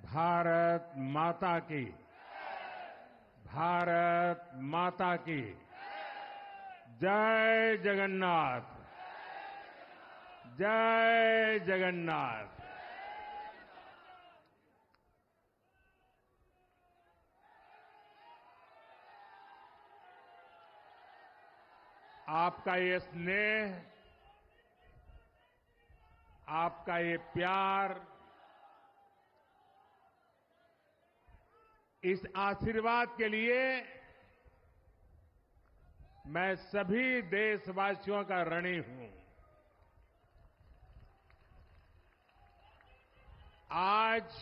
भारत माता की। भारत माता की। जय जगन्नाथ। जय जगन्नाथ। आपका ये स्नेह, आपका ये प्यार, इस आशीर्वाद के लिए मैं सभी देशवासियों का ऋणी हूं। आज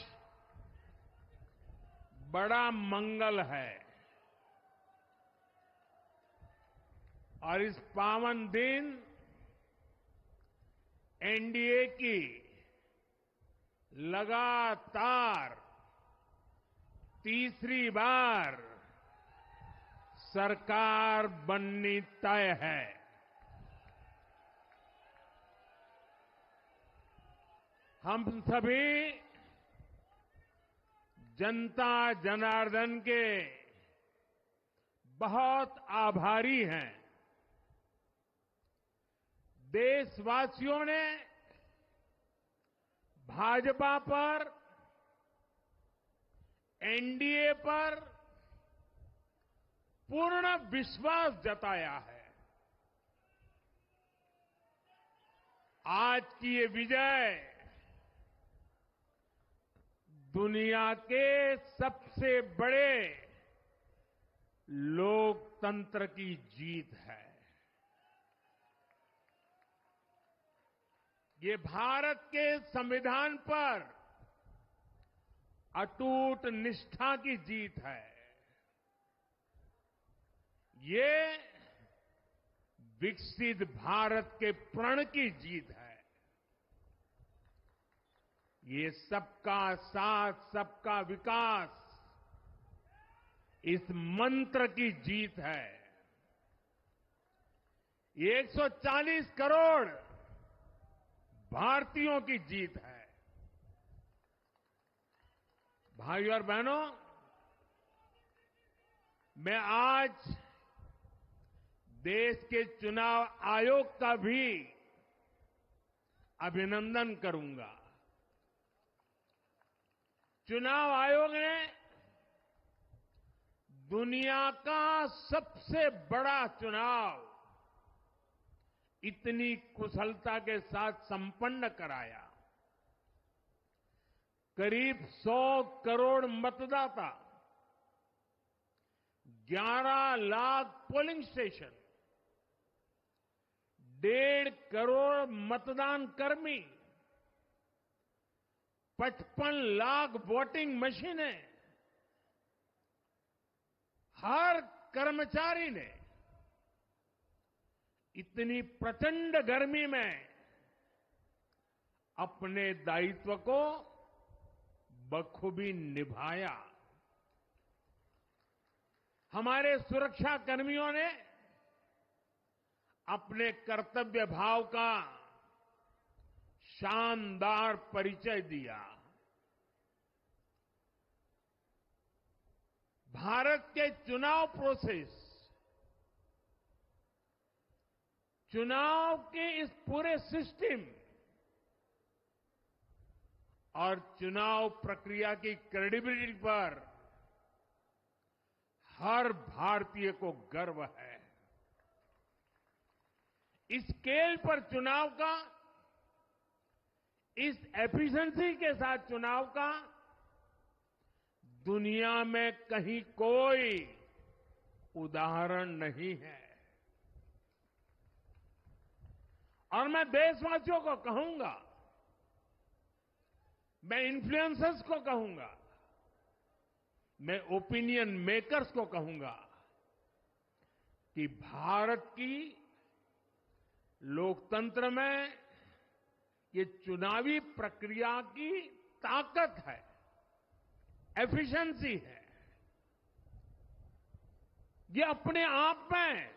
बड़ा मंगल है और इस पावन दिन एनडीए की लगातार तीसरी बार सरकार बननी तय है। हम सभी जनता जनार्दन के बहुत आभारी हैं। देशवासियों ने भाजपा पर, एनडीए पर पूर्ण विश्वास जताया है। आज की ये विजय दुनिया के सबसे बड़े लोकतंत्र की जीत है। ये भारत के संविधान पर अटूट निष्ठा की जीत है। ये विकसित भारत के प्रण की जीत है। ये सबका साथ, सबका विकास, इस मंत्र की जीत है। ये 140 करोड़ भारतीयों की जीत है। भाइयों और बहनों, मैं आज देश के चुनाव आयोग का भी अभिनंदन करूंगा। चुनाव आयोग ने दुनिया का सबसे बड़ा चुनाव इतनी कुशलता के साथ संपन्न कराया। करीब 100 करोड़ मतदाता, 11 लाख पोलिंग स्टेशन, 1.5 करोड़ मतदान कर्मी, 55 लाख वोटिंग मशीनें, हर कर्मचारी ने इतनी प्रचंड गर्मी में अपने दायित्व को बखूबी निभाया। हमारे सुरक्षा कर्मियों ने अपने कर्तव्य भाव का शानदार परिचय दिया। भारत के चुनाव प्रोसेस, चुनाव के इस पूरे सिस्टम और चुनाव प्रक्रिया की क्रेडिबिलिटी पर हर भारतीय को गर्व है। इस स्केल पर चुनाव का, इस एफिशिएंसी के साथ चुनाव का दुनिया में कहीं कोई उदाहरण नहीं है। और मैं देशवासियों को कहूंगा, मैं इन्फ्लुएंसर्स को कहूंगा, मैं ओपिनियन मेकर्स को कहूंगा कि भारत की लोकतंत्र में ये चुनावी प्रक्रिया की ताकत है, एफिशिएंसी है। ये अपने आप में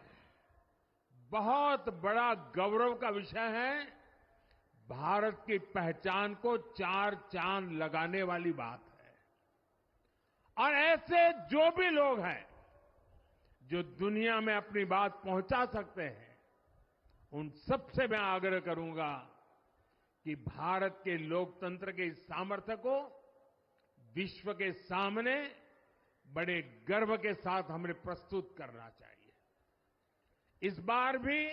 बहुत बड़ा गौरव का विषय है। भारत की पहचान को 4 चांद लगाने वाली बात है। और ऐसे जो भी लोग हैं जो दुनिया में अपनी बात पहुंचा सकते हैं, उन सबसे मैं आग्रह करूंगा कि भारत के लोकतंत्र के इस सामर्थ्य को विश्व के सामने बड़े गर्व के साथ हमें प्रस्तुत करना चाहिए। इस बार भी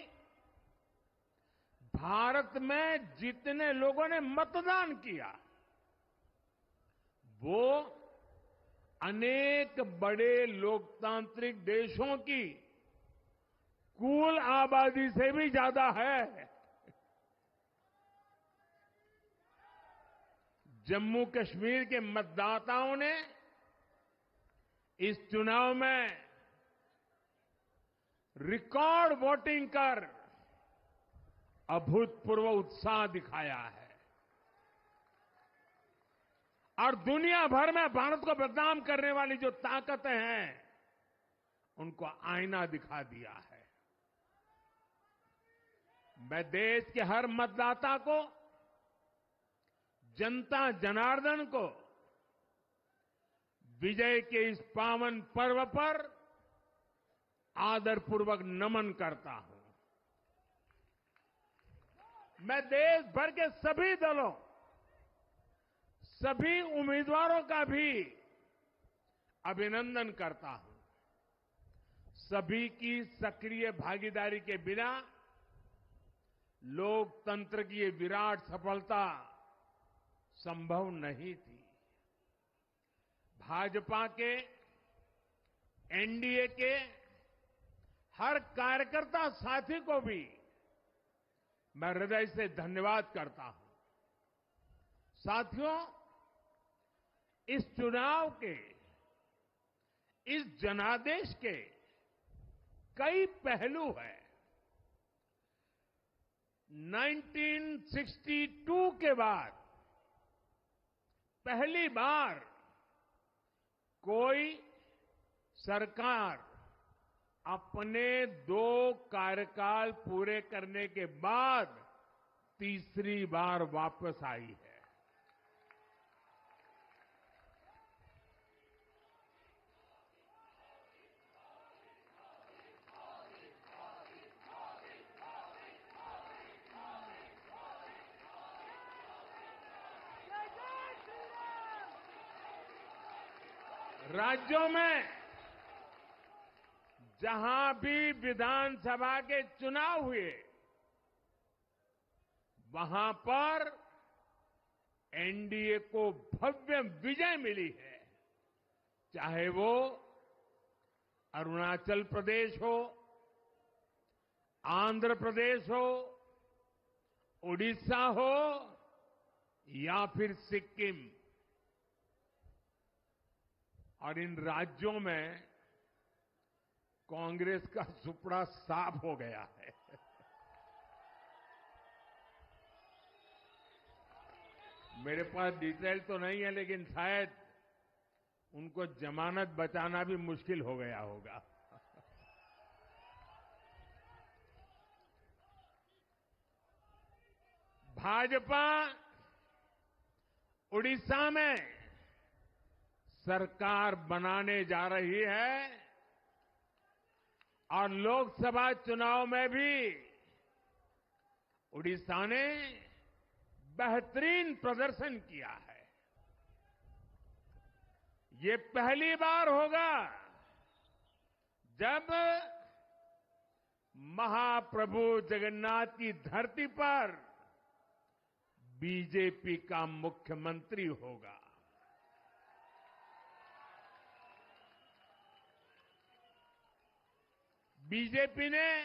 भारत में जितने लोगों ने मतदान किया, वो अनेक बड़े लोकतांत्रिक देशों की कुल आबादी से भी ज्यादा है। जम्मू कश्मीर के मतदाताओं ने इस चुनाव में रिकॉर्ड वोटिंग कर अभूतपूर्व उत्साह दिखाया है और दुनिया भर में भारत को बदनाम करने वाली जो ताकतें हैं, उनको आईना दिखा दिया है। मैं देश के हर मतदाता को, जनता जनार्दन को विजय के इस पावन पर्व पर आदरपूर्वक नमन करता हूं। मैं देश भर के सभी दलों, सभी उम्मीदवारों का भी अभिनंदन करता हूं। सभी की सक्रिय भागीदारी के बिना लोकतंत्र की ये विराट सफलता संभव नहीं थी। भाजपा के, एनडीए के हर कार्यकर्ता साथी को भी मैं हृदय से धन्यवाद करता हूं। साथियों, इस चुनाव के, इस जनादेश के कई पहलू हैं। 1962 के बाद पहली बार कोई सरकार अपने 2 कार्यकाल पूरे करने के बाद तीसरी बार वापस आई है। राज्यों में जहां भी विधानसभा के चुनाव हुए, वहां पर एनडीए को भव्य विजय मिली है। चाहे वो अरुणाचल प्रदेश हो, आंध्र प्रदेश हो, उड़ीसा हो या फिर सिक्किम। और इन राज्यों में कांग्रेस का सुपड़ा साफ हो गया है। मेरे पास डिटेल तो नहीं है, लेकिन शायद उनको जमानत बचाना भी मुश्किल हो गया होगा। भाजपा उड़ीसा में सरकार बनाने जा रही है और लोकसभा चुनाव में भी उड़ीसा ने बेहतरीन प्रदर्शन किया है। ये पहली बार होगा जब महाप्रभु जगन्नाथ की धरती पर बीजेपी का मुख्यमंत्री होगा। बीजेपी ने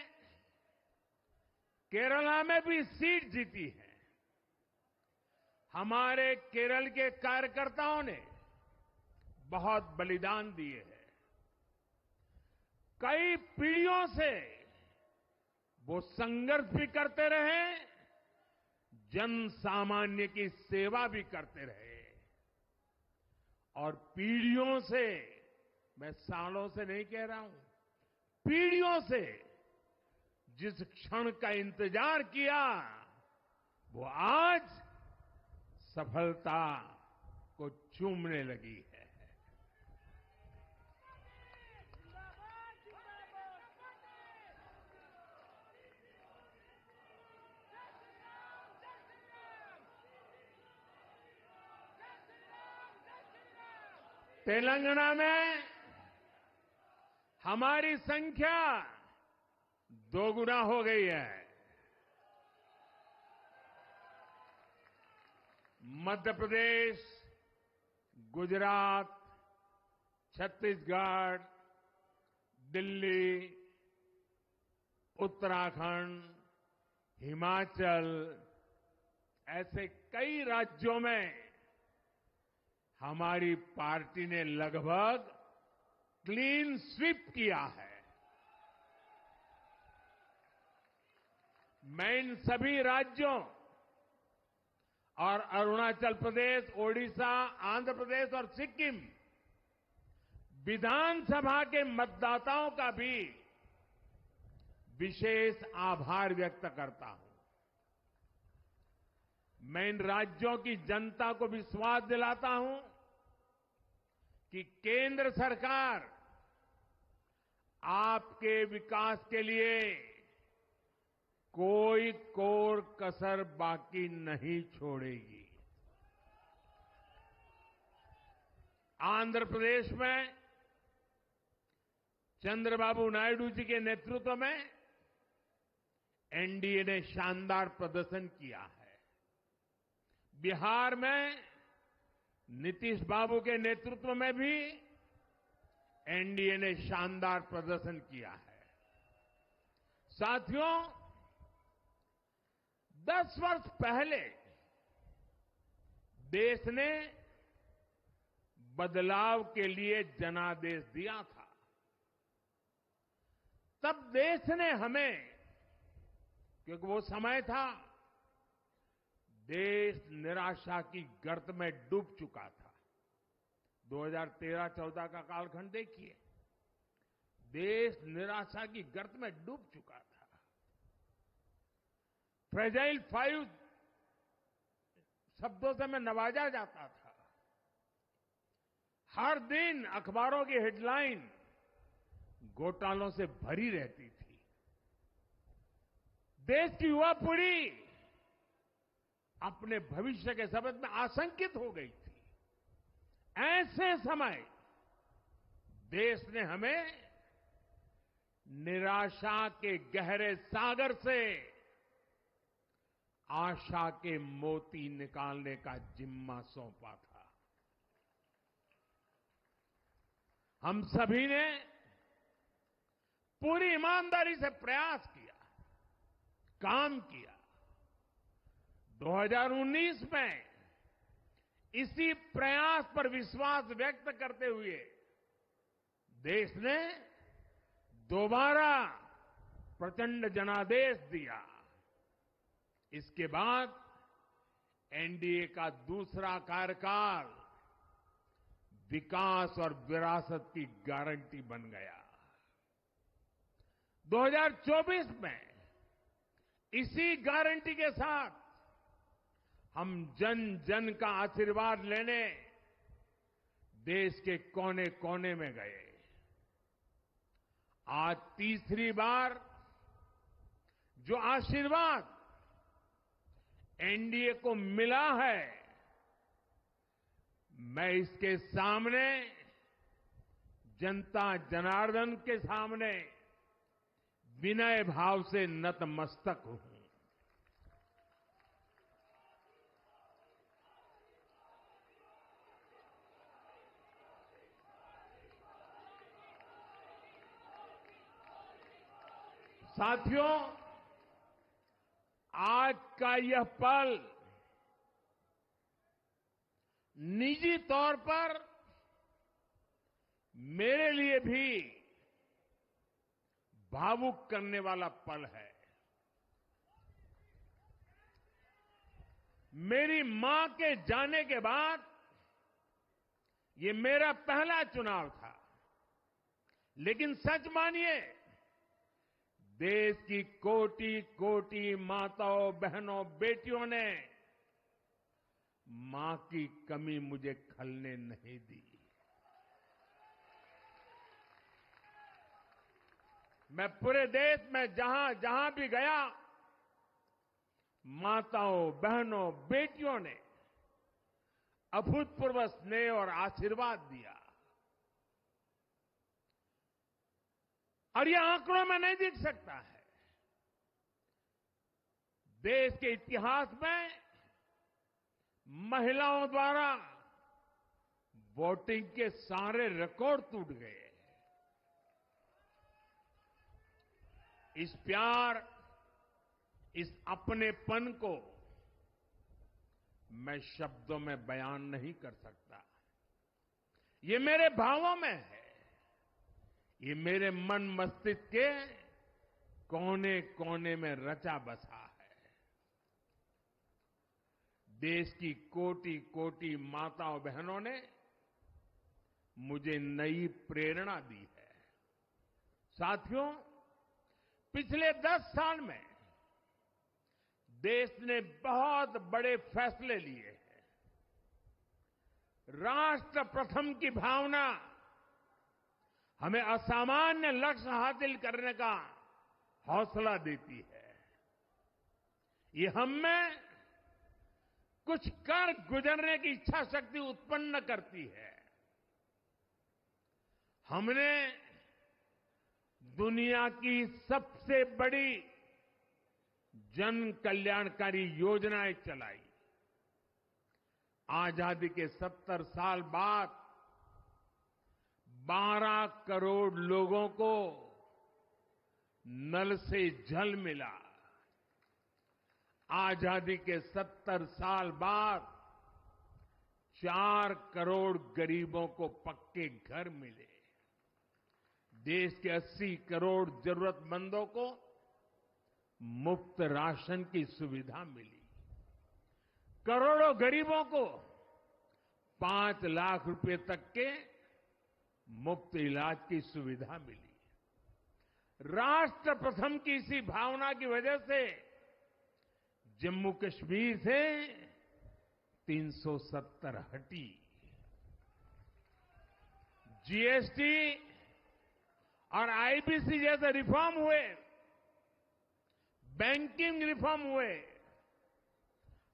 केरला में भी सीट जीती है। हमारे केरल के कार्यकर्ताओं ने बहुत बलिदान दिए हैं। कई पीढ़ियों से वो संघर्ष भी करते रहे, जन सामान्य की सेवा भी करते रहे और पीढ़ियों से, मैं सालों से नहीं कह रहा हूं, पीढ़ियों से जिस क्षण का इंतजार किया, वो आज सफलता को चूमने लगी है। तेलंगाना में हमारी संख्या दोगुना हो गई है। मध्य प्रदेश, गुजरात, छत्तीसगढ़, दिल्ली, उत्तराखंड, हिमाचल ऐसे कई राज्यों में हमारी पार्टी ने लगभग क्लीन स्वीप किया है। मैं इन सभी राज्यों और अरुणाचल प्रदेश, ओडिशा, आंध्र प्रदेश और सिक्किम विधानसभा के मतदाताओं का भी विशेष आभार व्यक्त करता हूं। मैं इन राज्यों की जनता को विश्वास दिलाता हूं कि केंद्र सरकार आपके विकास के लिए कोई कोर कसर बाकी नहीं छोड़ेगी। आंध्र प्रदेश में चंद्रबाबू नायडू जी के नेतृत्व में एनडीए ने शानदार प्रदर्शन किया है। बिहार में नीतीश बाबू के नेतृत्व में भी एनडीए ने शानदार प्रदर्शन किया है। साथियों, 10 वर्ष पहले देश ने बदलाव के लिए जनादेश दिया था। तब देश ने हमें, क्योंकि वो समय था देश निराशा की गर्त में डूब चुका था। 2013-14 का कालखंड देखिए, देश निराशा की गर्त में डूब चुका था। फ्रेजाइल 5 शब्दों से मैं नवाजा जाता था। हर दिन अखबारों की हेडलाइन घोटालों से भरी रहती थी। देश की युवा पीढ़ी अपने भविष्य के संबंध में आशंकित हो गई थी। ऐसे समय देश ने हमें निराशा के गहरे सागर से आशा के मोती निकालने का जिम्मा सौंपा था। हम सभी ने पूरी ईमानदारी से प्रयास किया, काम किया। 2019 में इसी प्रयास पर विश्वास व्यक्त करते हुए देश ने दोबारा प्रचंड जनादेश दिया। इसके बाद एनडीए का दूसरा कार्यकाल विकास और विरासत की गारंटी बन गया। 2024 में इसी गारंटी के साथ हम जन जन का आशीर्वाद लेने देश के कोने कोने में गए। आज तीसरी बार जो आशीर्वाद एनडीए को मिला है, मैं इसके सामने, जनता जनार्दन के सामने विनय भाव से नतमस्तक हूं। साथियों, आज का यह पल निजी तौर पर मेरे लिए भी भावुक करने वाला पल है। मेरी मां के जाने के बाद ये मेरा पहला चुनाव था, लेकिन सच मानिए, देश की कोटि कोटि माताओं, बहनों, बेटियों ने मां की कमी मुझे खलने नहीं दी। मैं पूरे देश में जहां जहां भी गया, माताओं, बहनों, बेटियों ने अभूतपूर्व स्नेह और आशीर्वाद दिया। और ये आंकड़ों में नहीं दिख सकता है। देश के इतिहास में महिलाओं द्वारा वोटिंग के सारे रिकॉर्ड टूट गए। इस प्यार, इस अपनेपन को मैं शब्दों में बयान नहीं कर सकता। ये मेरे भावों में है। ये मेरे मन मस्तिष्क के कोने कोने में रचा बसा है। देश की कोटि कोटि माताओं बहनों ने मुझे नई प्रेरणा दी है। साथियों, पिछले 10 साल में देश ने बहुत बड़े फैसले लिए हैं। राष्ट्र प्रथम की भावना हमें असामान्य लक्ष्य हासिल करने का हौसला देती है। ये हम में कुछ कर गुजरने की इच्छा शक्ति उत्पन्न करती है। हमने दुनिया की सबसे बड़ी जन कल्याणकारी योजनाएं चलाई। आजादी के 70 साल बाद 12 करोड़ लोगों को नल से जल मिला। आजादी के 70 साल बाद 4 करोड़ गरीबों को पक्के घर मिले। देश के 80 करोड़ जरूरतमंदों को मुफ्त राशन की सुविधा मिली। करोड़ों गरीबों को 5 लाख रुपए तक के मुफ्त इलाज की सुविधा मिली। राष्ट्र प्रथम की इसी भावना की वजह से जम्मू कश्मीर से 370 हटी। जीएसटी और आईबीसी जैसे रिफॉर्म हुए, बैंकिंग रिफॉर्म हुए।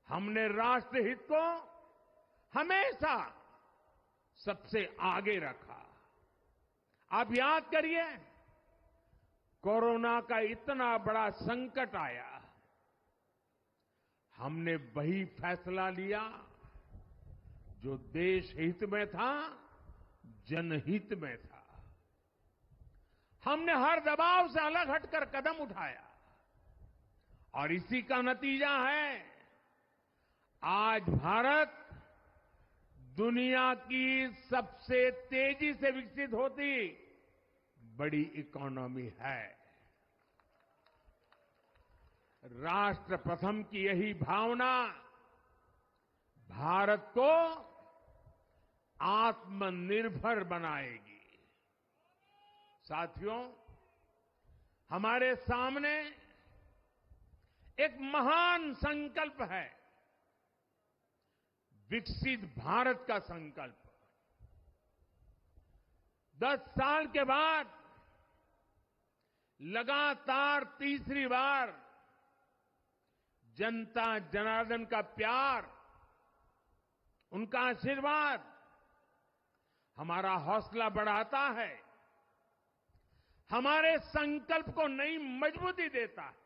हमने राष्ट्रहित को हमेशा सबसे आगे रखा। आप याद करिए, कोरोना का इतना बड़ा संकट आया, हमने वही फैसला लिया जो देश हित में था, जनहित में था। हमने हर दबाव से अलग हटकर कदम उठाया और इसी का नतीजा है आज भारत दुनिया की सबसे तेजी से विकसित होती बड़ी इकोनॉमी है। राष्ट्र प्रथम की यही भावना भारत को आत्मनिर्भर बनाएगी। साथियों, हमारे सामने एक महान संकल्प है, विकसित भारत का संकल्प। 10 साल के बाद लगातार तीसरी बार जनता जनार्दन का प्यार, उनका आशीर्वाद हमारा हौसला बढ़ाता है, हमारे संकल्प को नई मजबूती देता है,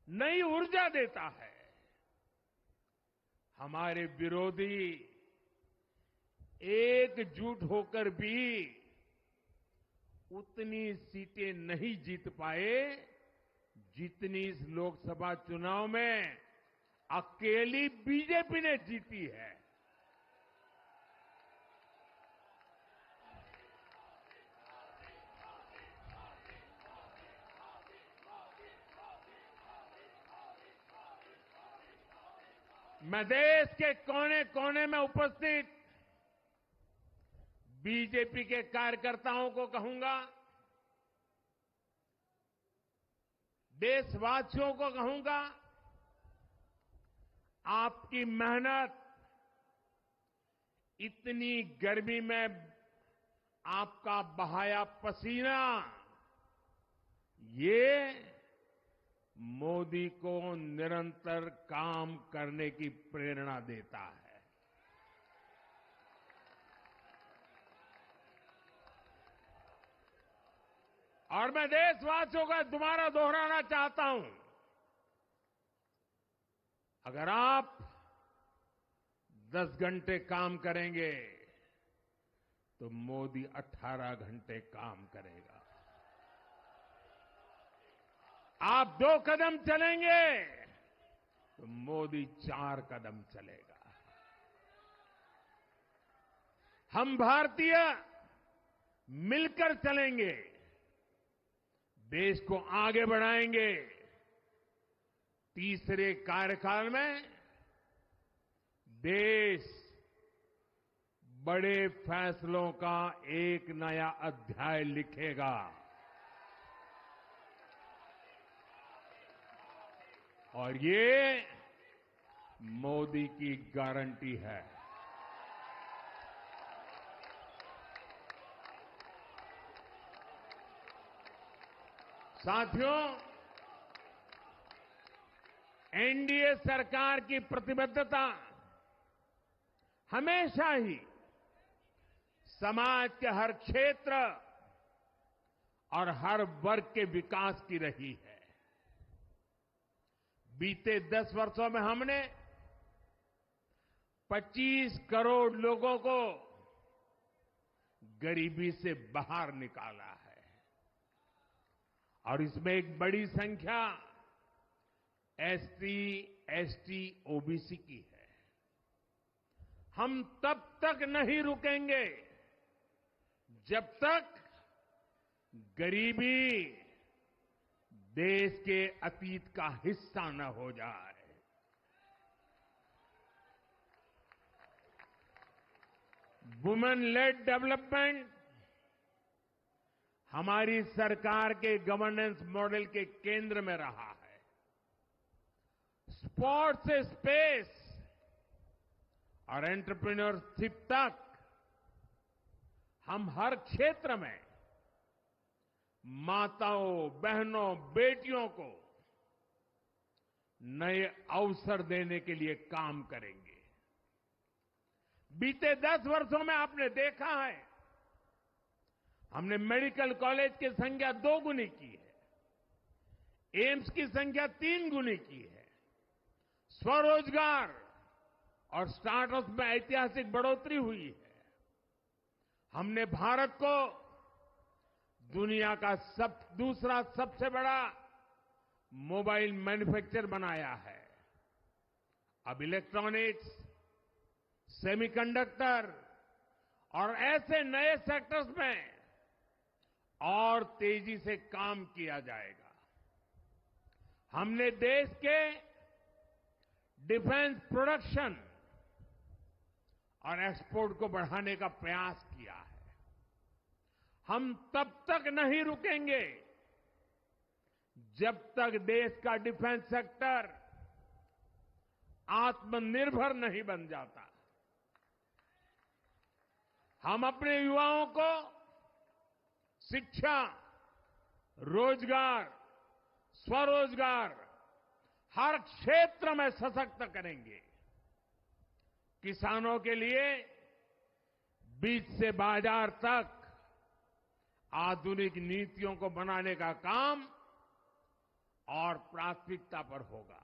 नई ऊर्जा देता है। हमारे विरोधी एकजुट होकर भी उतनी सीटें नहीं जीत पाए जितनी इस लोकसभा चुनाव में अकेली बीजेपी ने जीती है। मैं देश के कोने कोने में उपस्थित बीजेपी के कार्यकर्ताओं को कहूंगा, देशवासियों को कहूंगा, आपकी मेहनत, इतनी गर्मी में आपका बहाया पसीना, ये मोदी को निरंतर काम करने की प्रेरणा देता है। और मैं देशवासियों का दोबारा दोहराना चाहता हूं, अगर आप 10 घंटे काम करेंगे तो मोदी 18 घंटे काम करेगा। आप 2 कदम चलेंगे तो मोदी 4 कदम चलेगा। हम भारतीय मिलकर चलेंगे, देश को आगे बढ़ाएंगे। तीसरे कार्यकाल में देश बड़े फैसलों का एक नया अध्याय लिखेगा। और ये मोदी की गारंटी है। साथियों, एनडीए सरकार की प्रतिबद्धता हमेशा ही समाज के हर क्षेत्र और हर वर्ग के विकास की रही है। बीते 10 वर्षों में हमने 25 करोड़ लोगों को गरीबी से बाहर निकाला है और इसमें एक बड़ी संख्या एसटी, एसटी, ओबीसी की है। हम तब तक नहीं रुकेंगे जब तक गरीबी देश के अतीत का हिस्सा न हो जाए। वुमेन लेड डेवलपमेंट हमारी सरकार के गवर्नेंस मॉडल के केंद्र में रहा है। स्पोर्ट्स से स्पेस और एंटरप्रेन्योरशिप तक हम हर क्षेत्र में माताओं, बहनों, बेटियों को नए अवसर देने के लिए काम करेंगे। बीते 10 वर्षों में आपने देखा है, हमने मेडिकल कॉलेज की संख्या 2 गुनी की है, एम्स की संख्या 3 गुनी की है, स्वरोजगार और स्टार्टअप में ऐतिहासिक बढ़ोतरी हुई है। हमने भारत को दुनिया का दूसरा सबसे बड़ा मोबाइल मैन्युफैक्चर बनाया है। अब इलेक्ट्रॉनिक्स, सेमीकंडक्टर और ऐसे नए सेक्टर्स में और तेजी से काम किया जाएगा। हमने देश के डिफेंस प्रोडक्शन और एक्सपोर्ट को बढ़ाने का प्रयास किया है। हम तब तक नहीं रुकेंगे जब तक देश का डिफेंस सेक्टर आत्मनिर्भर नहीं बन जाता। हम अपने युवाओं को शिक्षा, रोजगार, स्वरोजगार हर क्षेत्र में सशक्त करेंगे। किसानों के लिए बीज से बाजार तक आधुनिक नीतियों को बनाने का काम और प्राथमिकता पर होगा।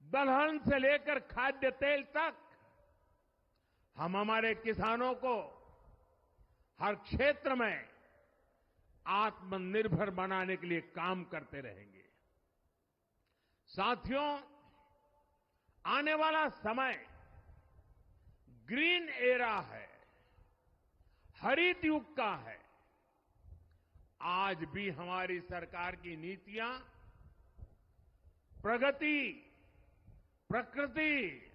दलहन से लेकर खाद्य तेल तक हम हमारे किसानों को हर क्षेत्र में आत्मनिर्भर बनाने के लिए काम करते रहेंगे। साथियों, आने वाला समय ग्रीन एरा है, हरित युग का है। आज भी हमारी सरकार की नीतियां प्रगति, प्रकृति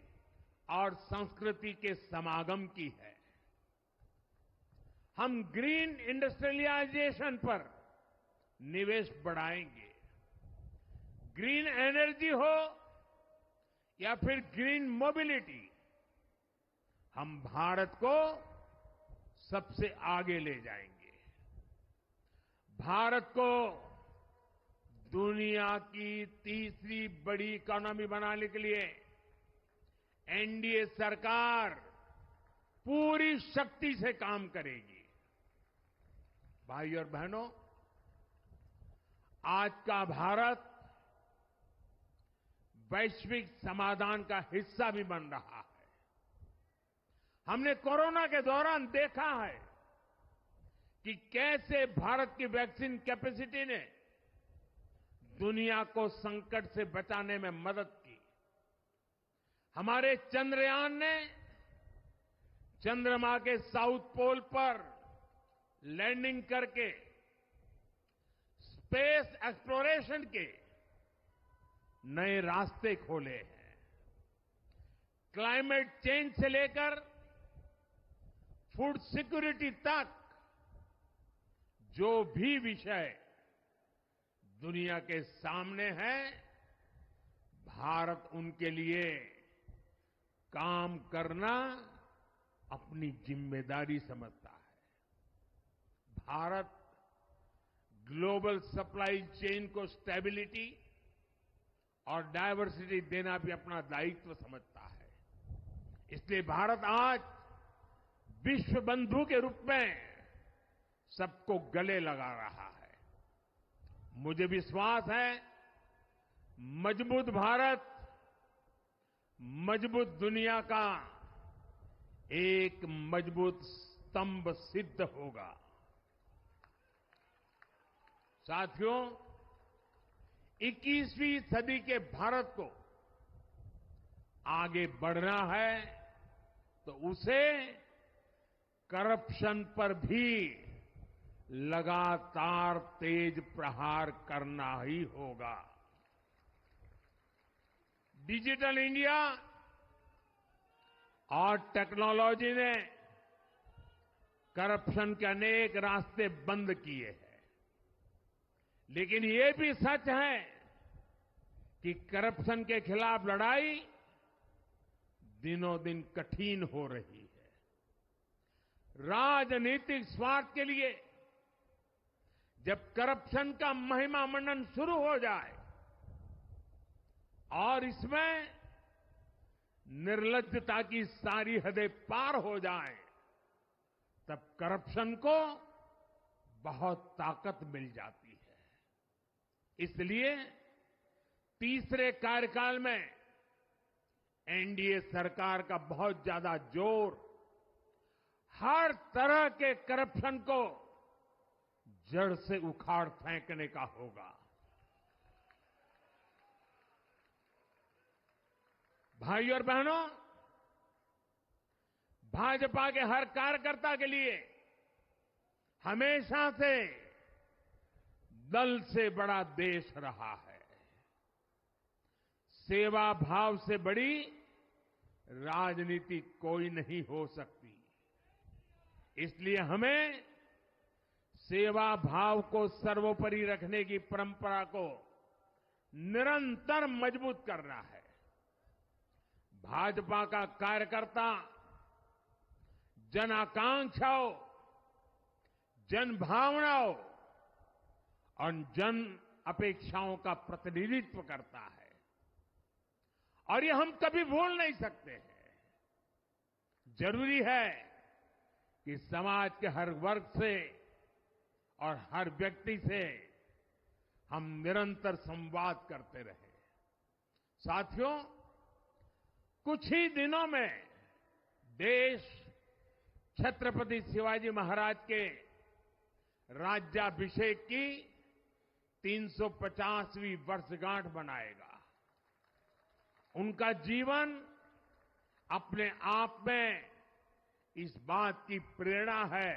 और संस्कृति के समागम की है। हम ग्रीन इंडस्ट्रियलाइजेशन पर निवेश बढ़ाएंगे। ग्रीन एनर्जी हो या फिर ग्रीन मोबिलिटी, हम भारत को सबसे आगे ले जाएंगे। भारत को दुनिया की तीसरी बड़ी इकोनॉमी बनाने के लिए एनडीए सरकार पूरी शक्ति से काम करेगी। भाई और बहनों, आज का भारत वैश्विक समाधान का हिस्सा भी बन रहा है। हमने कोरोना के दौरान देखा है कि कैसे भारत की वैक्सीन कैपेसिटी ने दुनिया को संकट से बचाने में मदद की। हमारे चंद्रयान ने चंद्रमा के साउथ पोल पर लैंडिंग करके स्पेस एक्सप्लोरेशन के नए रास्ते खोले हैं। क्लाइमेट चेंज से लेकर फूड सिक्योरिटी तक जो भी विषय दुनिया के सामने है, भारत उनके लिए काम करना अपनी जिम्मेदारी समझता है। भारत ग्लोबल सप्लाई चेन को स्टेबिलिटी और डायवर्सिटी देना भी अपना दायित्व समझता है। इसलिए भारत आज विश्व बंधु के रूप में सबको गले लगा रहा है। मुझे विश्वास है मजबूत भारत मजबूत दुनिया का एक मजबूत स्तंभ सिद्ध होगा। साथियों, 21वीं सदी के भारत को आगे बढ़ना है तो उसे करप्शन पर भी लगातार तेज प्रहार करना ही होगा। डिजिटल इंडिया और टेक्नोलॉजी ने करप्शन के अनेक रास्ते बंद किए हैं, लेकिन ये भी सच है कि करप्शन के खिलाफ लड़ाई दिनों दिन कठिन हो रही है। राजनीतिक स्वार्थ के लिए जब करप्शन का महिमा मंडन शुरू हो जाए और इसमें निर्लज्जता की सारी हदें पार हो जाए, तब करप्शन को बहुत ताकत मिल जाती है। इसलिए तीसरे कार्यकाल में एनडीए सरकार का बहुत ज्यादा जोर हर तरह के करप्शन को जड़ से उखाड़ फेंकने का होगा। भाइयों और बहनों, भाजपा के हर कार्यकर्ता के लिए हमेशा से दल से बड़ा देश रहा है। सेवा भाव से बड़ी राजनीति कोई नहीं हो सकती। इसलिए हमें सेवा भाव को सर्वोपरि रखने की परंपरा को निरंतर मजबूत करना है। भाजपा का कार्यकर्ता जन आकांक्षाओं, जन भावनाओं और जन अपेक्षाओं का प्रतिनिधित्व करता है और ये हम कभी भूल नहीं सकते हैं। जरूरी है कि समाज के हर वर्ग से और हर व्यक्ति से हम निरंतर संवाद करते रहें। साथियों, कुछ ही दिनों में देश छत्रपति शिवाजी महाराज के राज्याभिषेक की 350वीं वर्षगांठ मनाएगा। उनका जीवन अपने आप में इस बात की प्रेरणा है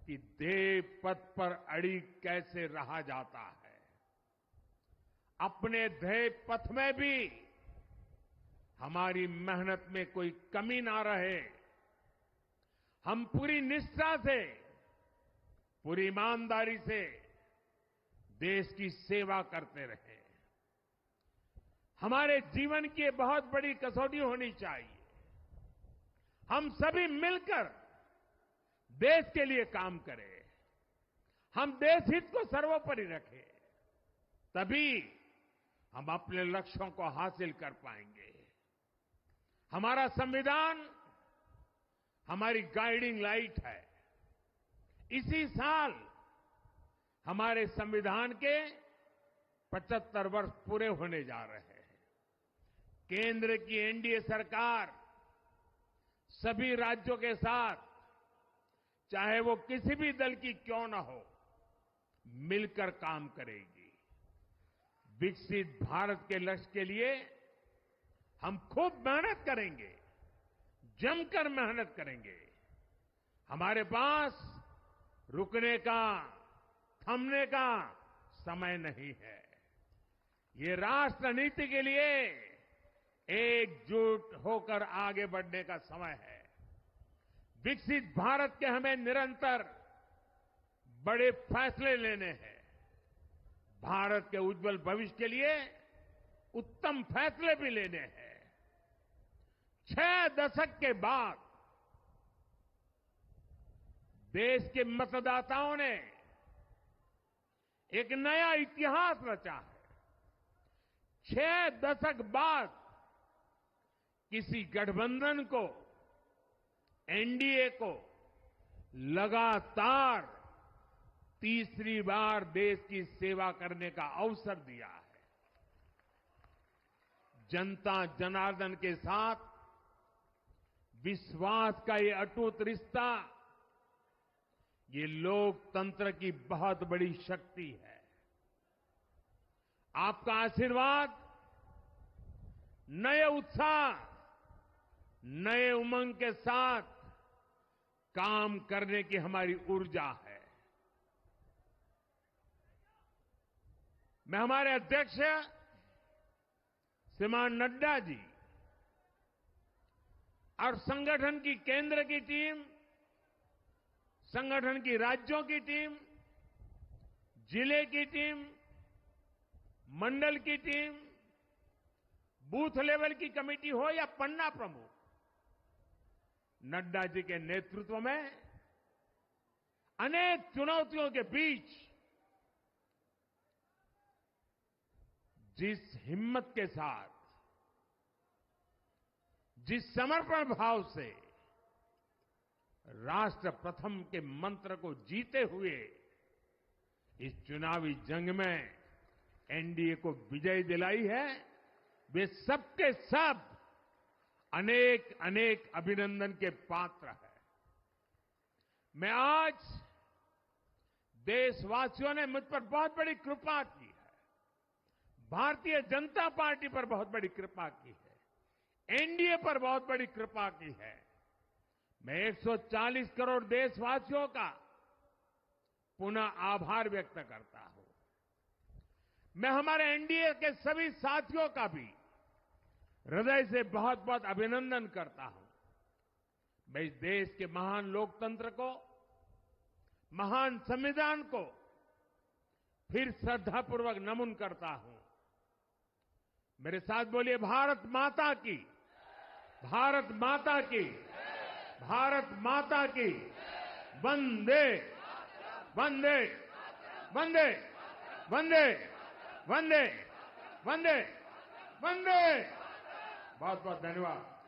कि ध्येय पथ पर अड़ी कैसे रहा जाता है। अपने ध्येय पथ में भी हमारी मेहनत में कोई कमी ना रहे। हम पूरी निष्ठा से, पूरी ईमानदारी से देश की सेवा करते रहे। हमारे जीवन की बहुत बड़ी कसौटी होनी चाहिए। हम सभी मिलकर देश के लिए काम करें, हम देश हित को सर्वोपरि रखें, तभी हम अपने लक्ष्यों को हासिल कर पाएंगे। हमारा संविधान हमारी गाइडिंग लाइट है। इसी साल हमारे संविधान के 75 वर्ष पूरे होने जा रहे हैं। केंद्र की एनडीए सरकार सभी राज्यों के साथ, चाहे वो किसी भी दल की क्यों न हो, मिलकर काम करेगी। विकसित भारत के लक्ष्य के लिए हम खूब मेहनत करेंगे, जमकर मेहनत करेंगे। हमारे पास रुकने का, थमने का समय नहीं है। ये राष्ट्र नीति के लिए एकजुट होकर आगे बढ़ने का समय है। विकसित भारत के हमें निरंतर बड़े फैसले लेने हैं। भारत के उज्जवल भविष्य के लिए उत्तम फैसले भी लेने हैं। 6 दशक के बाद देश के मतदाताओं ने एक नया इतिहास रचा है। 6 दशक बाद किसी गठबंधन को, एनडीए को लगातार तीसरी बार देश की सेवा करने का अवसर दिया है। जनता जनार्दन के साथ विश्वास का ये अटूट रिश्ता, ये लोकतंत्र की बहुत बड़ी शक्ति है। आपका आशीर्वाद नए उत्साह, नए उमंग के साथ काम करने की हमारी ऊर्जा है। मैं हमारे अध्यक्ष श्रीमान नड्डा जी और संगठन की केंद्र की टीम, संगठन की राज्यों की टीम, जिले की टीम, मंडल की टीम, बूथ लेवल की कमेटी हो या पन्ना प्रमुख, नड्डा जी के नेतृत्व में अनेक चुनौतियों के बीच जिस हिम्मत के साथ, जिस समर्पण भाव से राष्ट्र प्रथम के मंत्र को जीते हुए इस चुनावी जंग में एनडीए को विजय दिलाई है, वे सबके सब अनेक अनेक अभिनंदन के पात्र हैं। मैं आज देशवासियों ने मुझ पर बहुत बड़ी कृपा की है, भारतीय जनता पार्टी पर बहुत बड़ी कृपा की है, एनडीए पर बहुत बड़ी कृपा की है। मैं 140 करोड़ देशवासियों का पुनः आभार व्यक्त करता हूं। मैं हमारे एनडीए के सभी साथियों का भी हृदय से बहुत बहुत अभिनंदन करता हूं। मैं इस देश के महान लोकतंत्र को, महान संविधान को फिर श्रद्धापूर्वक नमन करता हूं। मेरे साथ बोलिए, भारत माता की, भारत माता की, भारत माता की, वंदे वंदे वंदे वंदे वंदे वंदे वंदे। बहुत बहुत धन्यवाद।